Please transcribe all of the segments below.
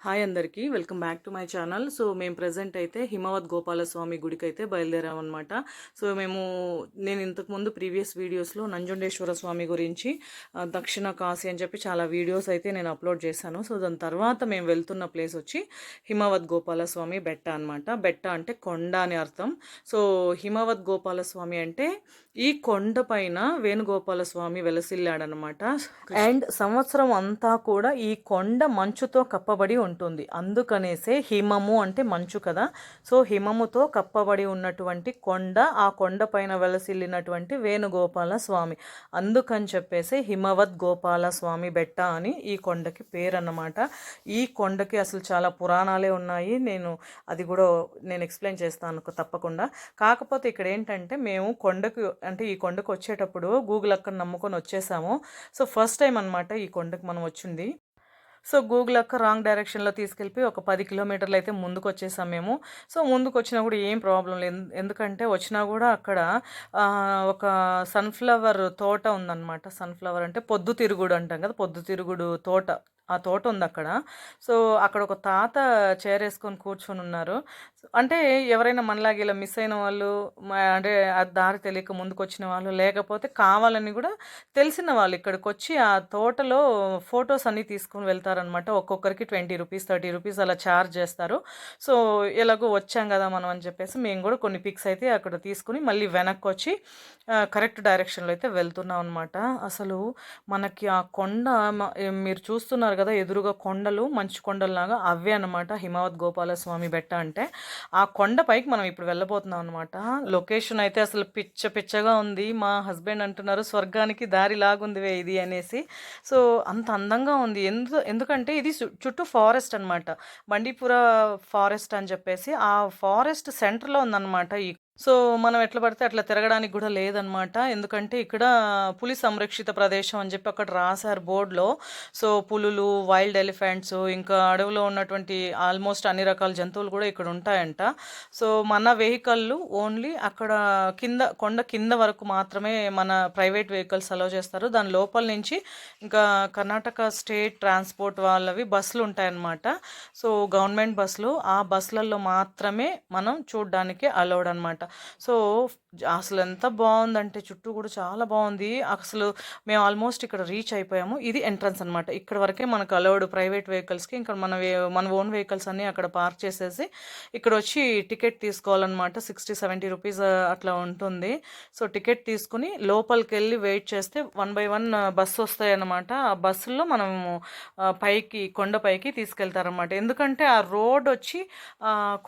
Hi అందరికీ welcome back to my channel. So మేము present అయితే హిమవత్ గోపాలస్వామి గుడికి అయితే బయలుదేరామన్నమాట. సో నేను ఇంతకుముందు ప్రీవియస్ వీడియోస్లో నంజుండేశ్వర స్వామి గురించి దక్షిణ కాశీ అని చెప్పి చాలా వీడియోస్ అయితే నేను అప్లోడ్ చేశాను. సో దాని తర్వాత మేము వెళ్తున్న ప్లేస్ వచ్చి హిమవత్ గోపాలస్వామి బెట్ట అనమాట. బెట్ట అంటే కొండ అని అర్థం. సో హిమవత్ గోపాలస్వామి అంటే ఈ కొండ పైన వేణుగోపాలస్వామి వెలసిల్లాడనమాట. అండ్ సంవత్సరం అంతా కూడా ఈ కొండ మంచుతో కప్పబడి ఉంటుంది. అందుకనేసే హిమము అంటే మంచు కదా. సో హిమముతో కప్పబడి ఉన్నటువంటి కొండ, ఆ కొండ పైన వెలసిల్లినటువంటి వేణుగోపాల స్వామి. అందుకని చెప్పేసి హిమవత్ గోపాల స్వామి బెట్ట అని ఈ కొండకి పేరు అన్నమాట. ఈ కొండకి అసలు చాలా పురాణాలే ఉన్నాయి. అది కూడా నేను ఎక్స్ప్లెయిన్ చేస్తాను తప్పకుండా. కాకపోతే ఇక్కడ ఏంటంటే మేము ఈ కొండకు వచ్చేటప్పుడు గూగుల్ అక్కడ నమ్ముకొని వచ్చేసాము. సో ఫస్ట్ టైం అనమాట ఈ కొండకు మనం వచ్చింది. సో గూగుల్ అక్క రాంగ్ డైరెక్షన్లో తీసుకెళ్ళి ఒక 10 కిలోమీటర్లు అయితే ముందుకు వచ్చేసాం మేము. సో ముందుకు వచ్చినా కూడా ఏం ప్రాబ్లం లేదు. ఎందుకంటే వచ్చినా కూడా అక్కడ ఒక సన్ఫ్లవర్ తోట ఉందన్నమాట. సన్ఫ్లవర్ అంటే పొద్దుతిరుగుడు అంటాం కదా, పొద్దుతిరుగుడు తోట. ఆ తోట ఉంది అక్కడ. సో అక్కడ ఒక తాత చేరేసుకొని కూర్చొని ఉన్నారు. అంటే ఎవరైనా మనలాగా ఇలా మిస్ అయిన వాళ్ళు, అంటే ఆ దారి తెలియక ముందుకు వచ్చిన వాళ్ళు, లేకపోతే కావాలని కూడా తెలిసిన వాళ్ళు ఇక్కడికి వచ్చి ఆ తోటలో ఫొటోస్ అన్నీ తీసుకొని వెళ్తారనమాట. ఒక్కొక్కరికి 20 రూపీస్ 30 రూపీస్ అలా ఛార్జ్ చేస్తారు. సో ఎలాగో వచ్చాం కదా మనం అని చెప్పేసి మేము కూడా కొన్ని పిక్స్ అయితే అక్కడ తీసుకుని మళ్ళీ వెనక్కి వచ్చి కరెక్ట్ డైరెక్షన్లో అయితే వెళ్తున్నాం అనమాట. అసలు మనకి ఆ కొండ మీరు చూస్తున్నారు కదా, ఎదురుగా కొండలు మంచు కొండల్లాగా అవే అనమాట హిమవత్ గోపాలస్వామి బెట్ట అంటే. ఆ కొండపైకి మనం ఇప్పుడు వెళ్ళబోతున్నాం అనమాట. లొకేషన్ అయితే అసలు పిచ్చగా ఉంది. మా హస్బెండ్ అంటున్నారు స్వర్గానికి దారి లాగుందివే ఇది అనేసి. సో అంత అందంగా ఉంది. ఎందుకంటే ఇది చుట్టూ ఫారెస్ట్ అనమాట. బండీపుర ఫారెస్ట్ అని చెప్పేసి ఆ ఫారెస్ట్ సెంటర్లో ఉందన్నమాట ఈ. సో మనం ఎట్లా పడితే అట్లా తిరగడానికి కూడా లేదనమాట. ఎందుకంటే ఇక్కడ పులి సంరక్షిత ప్రదేశం అని చెప్పి అక్కడ రాశారు బోర్డులో. సో పులులు, వైల్డ్ ఎలిఫెంట్స్, ఇంకా అడవిలో ఉన్నటువంటి ఆల్మోస్ట్ అన్ని రకాల జంతువులు కూడా ఇక్కడ ఉంటాయంట. సో మన వెహికల్లు ఓన్లీ అక్కడ కొండ కింద వరకు మాత్రమే మన ప్రైవేట్ వెహికల్స్ అలౌ చేస్తారు. దాని లోపల నుంచి ఇంకా కర్ణాటక స్టేట్ ట్రాన్స్పోర్ట్ వాళ్ళవి బస్సులు ఉంటాయన్నమాట. సో గవర్నమెంట్ బస్సులు, ఆ బస్సులలో మాత్రమే మనం చూడడానికి అలౌడ్ అనమాట. సో అసలు ఎంత బాగుందంటే చుట్టూ కూడా చాలా బాగుంది. అసలు మేము ఆల్మోస్ట్ ఇక్కడ రీచ్ అయిపోయాము. ఇది ఎంట్రన్స్ అనమాట. ఇక్కడ వరకే మనకు అలౌడ్ ప్రైవేట్ వెహికల్స్కి. ఇంకా మన ఓన్ వెహికల్స్ అన్నీ అక్కడ పార్క్ చేసేసి ఇక్కడ వచ్చి టికెట్ తీసుకోవాలన్నమాట. 60-70 రూపీస్ అట్లా ఉంటుంది. సో టికెట్ తీసుకుని లోపలికి వెళ్ళి వెయిట్ చేస్తే 1 by 1 బస్సు వస్తాయి అన్నమాట. ఆ బస్సుల్లో మనము కొండపైకి తీసుకెళ్తారనమాట. ఎందుకంటే ఆ రోడ్ వచ్చి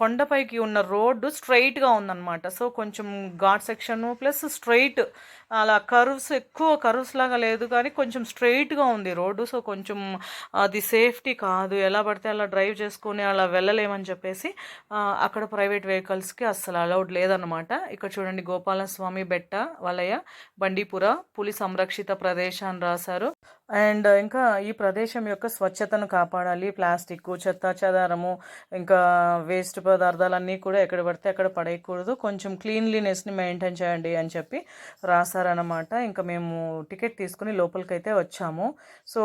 కొండపైకి ఉన్న రోడ్డు స్ట్రైట్గా ఉందన్నమాట. సో కొంచెం ఘాట్ సెక్షన్ ప్లస్ స్ట్రైట్, అలా ఎక్కువ కర్వ్స్ లాగా లేదు కానీ కొంచెం స్ట్రైట్గా ఉంది రోడ్డు. సో కొంచెం అది సేఫ్టీ కాదు, ఎలా పడితే అలా డ్రైవ్ చేసుకొని అలా వెళ్ళలేమని చెప్పేసి అక్కడ ప్రైవేట్ వెహికల్స్కి అస్సలు అలౌడ్ లేదన్నమాట. ఇక్కడ చూడండి గోపాలస్వామి బెట్ట వలయ బండీపుర పులి సంరక్షిత ప్రదేశం అని రాశారు. అండ్ ఇంకా ఈ ప్రదేశం యొక్క స్వచ్ఛతను కాపాడాలి. ప్లాస్టిక్, చెత్త చెదారము, ఇంకా వేస్ట్ పదార్థాలన్నీ కూడా ఎక్కడ పడితే అక్కడ పడేయకూడదు, కొంచెం క్లీన్లీనెస్ని మెయింటైన్ చేయండి అని చెప్పి రాశారనమాట. ఇంకా మేము టికెట్ తీసుకుని లోపలికైతే వచ్చాము. సో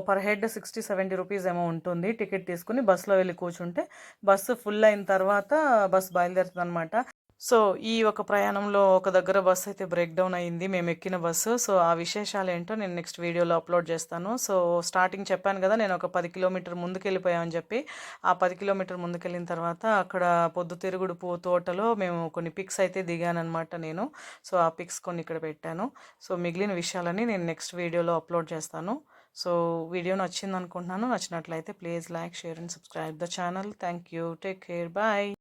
పర్ హెడ్ 60-70 రూపీస్ ఏమో ఉంటుంది. టికెట్ తీసుకుని బస్సులో వెళ్ళి కూర్చుంటే బస్సు ఫుల్ అయిన తర్వాత బస్సు బయలుదేరుతుంది అనమాట. సో ఈ ఒక ప్రయాణంలో ఒక దగ్గర బస్సు అయితే బ్రేక్ డౌన్ అయ్యింది, మేము ఎక్కిన బస్సు. సో ఆ విశేషాలు ఏంటో నేను నెక్స్ట్ వీడియోలో అప్లోడ్ చేస్తాను. సో స్టార్టింగ్ చెప్పాను కదా, నేను ఒక 10 కిలోమీటర్ ముందుకు వెళ్ళిపోయామని చెప్పి. ఆ 10 కిలోమీటర్ ముందుకెళ్ళిన తర్వాత అక్కడ పొద్దుతిరుగుడు తోటలో మేము కొన్ని పిక్స్ అయితే దిగానమాట నేను. సో ఆ పిక్స్ కొన్ని ఇక్కడ పెట్టాను. సో మిగిలిన విషయాలని నేను నెక్స్ట్ వీడియోలో అప్లోడ్ చేస్తాను. సో వీడియో నచ్చింది అనుకుంటున్నాను. నచ్చినట్లయితే please like, share and subscribe the channel. Thank you. Take care. Bye.